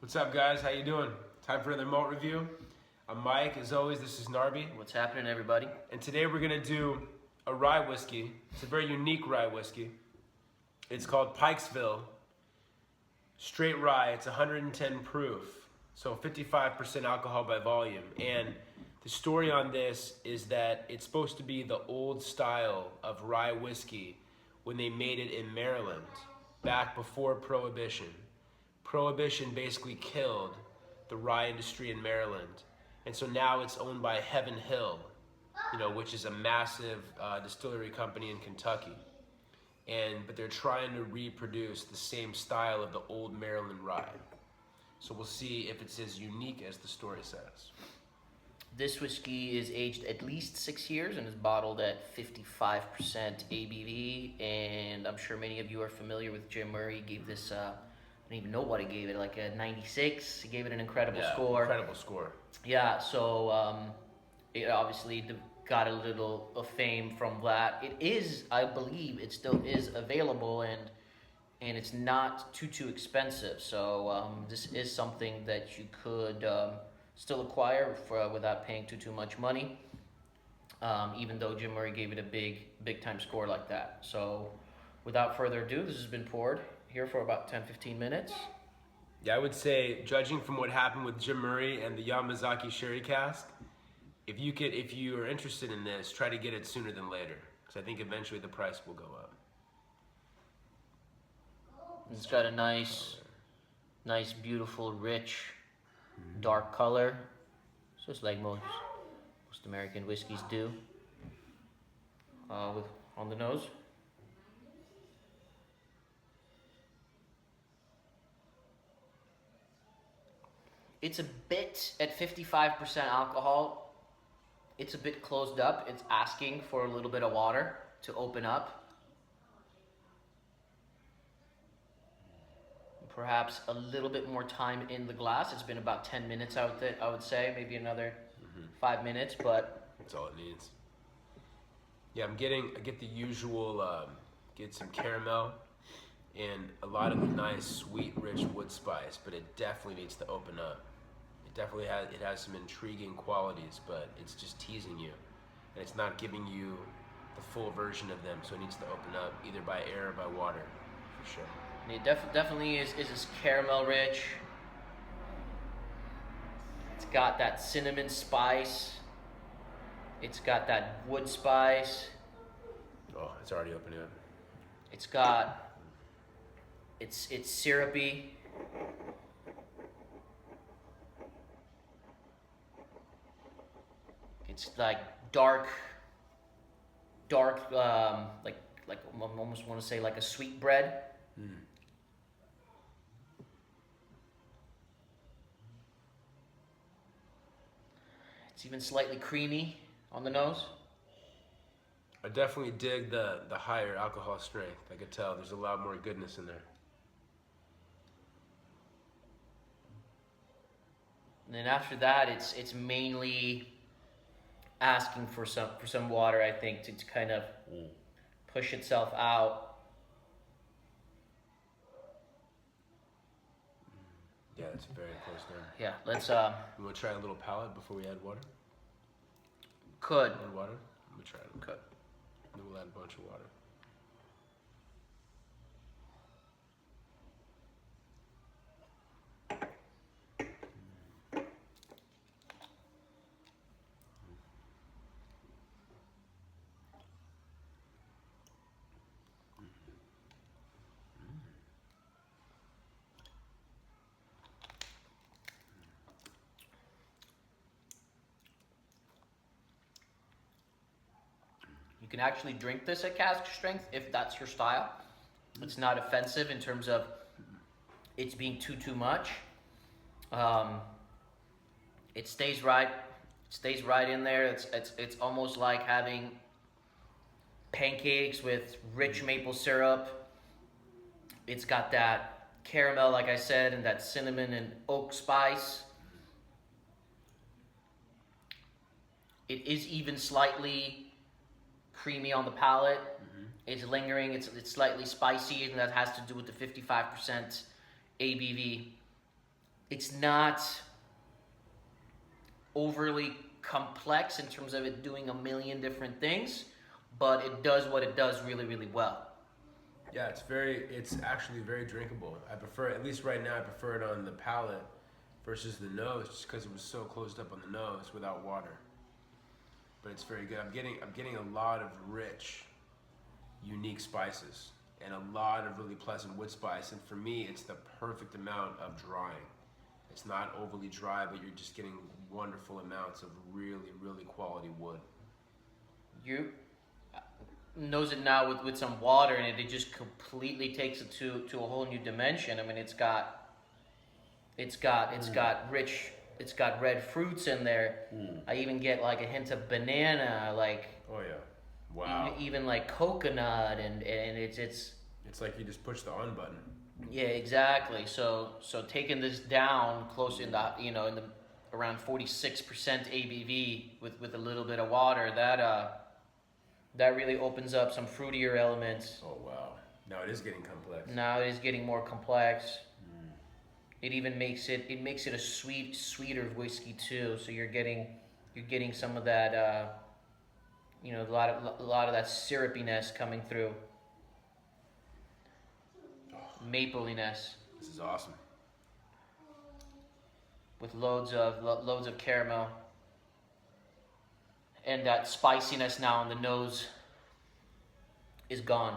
What's up, guys? How you doing? Time for another malt review. I'm Mike. As always, this is Narby. What's happening, everybody? And today we're gonna do a rye whiskey. It's a very unique rye whiskey. It's called Pikesville Straight Rye. It's 110 proof, so 55% alcohol by volume. And the story on this is that it's supposed to be the old style of rye whiskey when they made it in Maryland, back before Prohibition. Prohibition basically killed the rye industry in Maryland. And so now it's owned by Heaven Hill, which is a massive distillery company in Kentucky. But they're trying to reproduce the same style of the old Maryland rye. So we'll see if it's as unique as the story says. This whiskey is aged at least 6 years and is bottled at 55% ABV. And I'm sure many of you are familiar with Jim Murray. He gave this, I don't even know what he gave it, like a 96. He gave it an incredible score. Incredible score. Yeah, so it obviously got a little of fame from that. It is, I believe, it still is available, and it's not too expensive. So this is something that you could still acquire without paying too much money, even though Jim Murray gave it a big time score like that. So without further ado, this has been poured here for about 10-15 minutes. Yeah, I would say, judging from what happened with Jim Murray and the Yamazaki sherry cask, if you are interested in this, try to get it sooner than later, because I think eventually the price will go up. It's got a nice, beautiful, rich, dark color. So it's like most American whiskeys do. On the nose. It's a bit, at 55% alcohol, it's a bit closed up. It's asking for a little bit of water to open up. Perhaps a little bit more time in the glass. It's been about 10 minutes out there, I would say, maybe another 5 minutes, but that's all it needs. Yeah, I get the usual, get some caramel and a lot of the nice, sweet, rich wood spice, but it definitely needs to open up. It has some intriguing qualities, but it's just teasing you, and it's not giving you the full version of them. So it needs to open up either by air or by water, for sure. And it definitely is this caramel rich. It's got that cinnamon spice. It's got that wood spice. Oh, it's already opening up. It's syrupy. It's like dark, like I almost want to say like a sweet bread. It's even slightly creamy on the nose. I definitely dig the higher alcohol strength. I could tell there's a lot more goodness in there. And then after that, it's mainly asking for some water, I think, to kind of push itself out. Yeah, it's very close down. Yeah, let's You want to try a little palate before we add water? Could. Add water? Let me try it. Could. Then we'll add a bunch of water. You can actually drink this at cask strength if that's your style. It's not offensive in terms of it's being too much. It stays right. It stays right in there. It's almost like having pancakes with rich maple syrup. It's got that caramel, like I said, and that cinnamon and oak spice. It is even slightly creamy on the palate. It's lingering. It's slightly spicy, and that has to do with the 55% ABV. it's not overly complex in terms of it doing a million different things, but it does what it does really, really well. Yeah, it's actually very drinkable. I prefer, at least right now, I prefer it on the palate versus the nose, just because it was so closed up on the nose without water. But it's very good. I'm getting a lot of rich, unique spices and a lot of really pleasant wood spice. And for me, it's the perfect amount of drying. It's not overly dry, but you're just getting wonderful amounts of really, really quality wood. You nose it now with some water in it. It just completely takes it to a whole new dimension. I mean, it's got rich, it's got red fruits in there. I even get like a hint of banana, like Oh yeah, wow. even like coconut, and it's It's like you just push the on button. yeah, exactly. So taking this down close in the in the around 46% ABV with a little bit of water, that really opens up some fruitier elements. Oh wow. Now it is getting complex. Now it is getting more complex. It even makes it a sweeter whiskey too. So you're getting some of that a lot of that syrupiness coming through. Mapliness This is awesome. with loads of caramel. And that spiciness now on the nose is gone.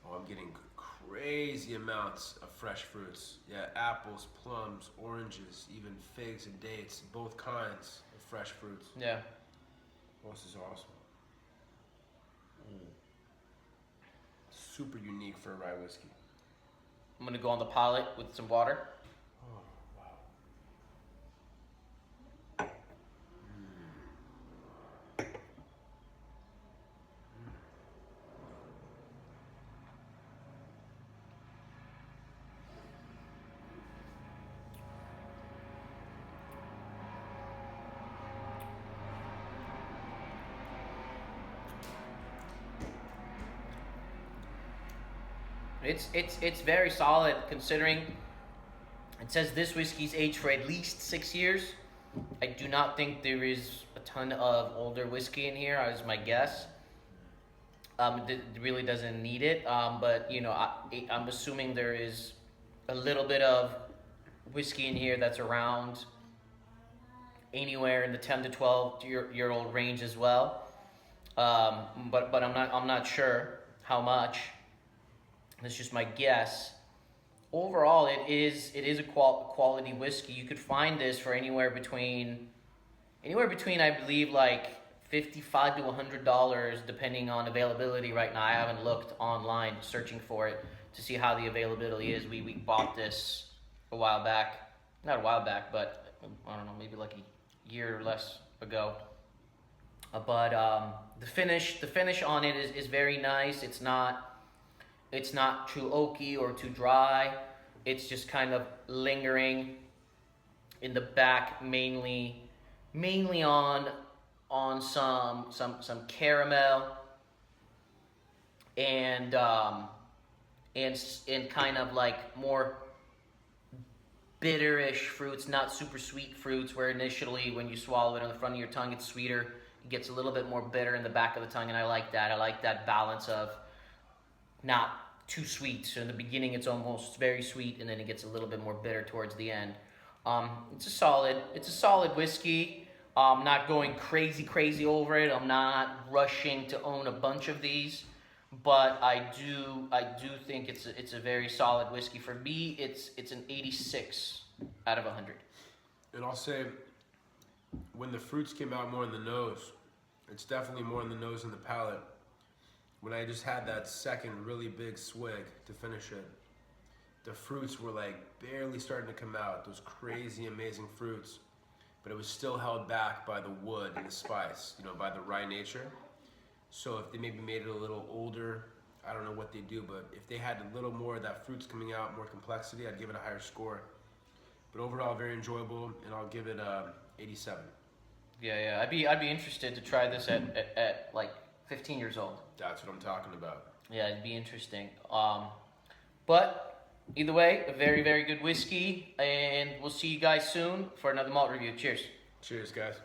Oh, I'm getting crazy amounts of fresh fruits. Yeah, apples, plums, oranges, even figs and dates, both kinds of fresh fruits. Yeah. Oh, this is awesome. Super unique for a rye whiskey. I'm gonna go on the palate with some water. Oh, wow. It's very solid considering it says this whiskey's aged for at least 6 years. I do not think there is a ton of older whiskey in here, is my guess. It really doesn't need it, but I'm assuming there is a little bit of whiskey in here that's around anywhere in the 10 to 12 year old range as well. But I'm not sure how much. That's just my guess. Overall, it is a quality whiskey. You could find this for anywhere between I believe like $55 to $100 depending on availability right now. I haven't looked online searching for it to see how the availability is. We bought this a while back. Not a while back, but I don't know, maybe like a year or less ago. But the finish on it is very nice. It's not too oaky or too dry. It's just kind of lingering in the back, mainly on some caramel and kind of like more bitterish fruits, not super sweet fruits, where initially when you swallow it on the front of your tongue it's sweeter. It gets a little bit more bitter in the back of the tongue, and I like that. I like that balance of not too sweet. So in the beginning it's almost very sweet, and then it gets a little bit more bitter towards the end. It's a solid whiskey. I'm not going crazy over it. I'm not rushing to own a bunch of these, but I do think it's a very solid whiskey. For me, it's an 86 out of 100. And I'll say, when the fruits came out more in the nose, it's definitely more in the nose and the palate. When I just had that second really big swig to finish it, the fruits were like barely starting to come out, those crazy amazing fruits, but it was still held back by the wood and the spice, by the rye nature. So if they maybe made it a little older, I don't know what they do, but if they had a little more of that fruits coming out, more complexity, I'd give it a higher score. But overall, very enjoyable, and I'll give it 87. Yeah. I'd be interested to try this at like 15 years old. That's what I'm talking about. Yeah, it'd be interesting. But Either way, a very, very good whiskey, and we'll see you guys soon for another malt review. Cheers. Cheers, guys.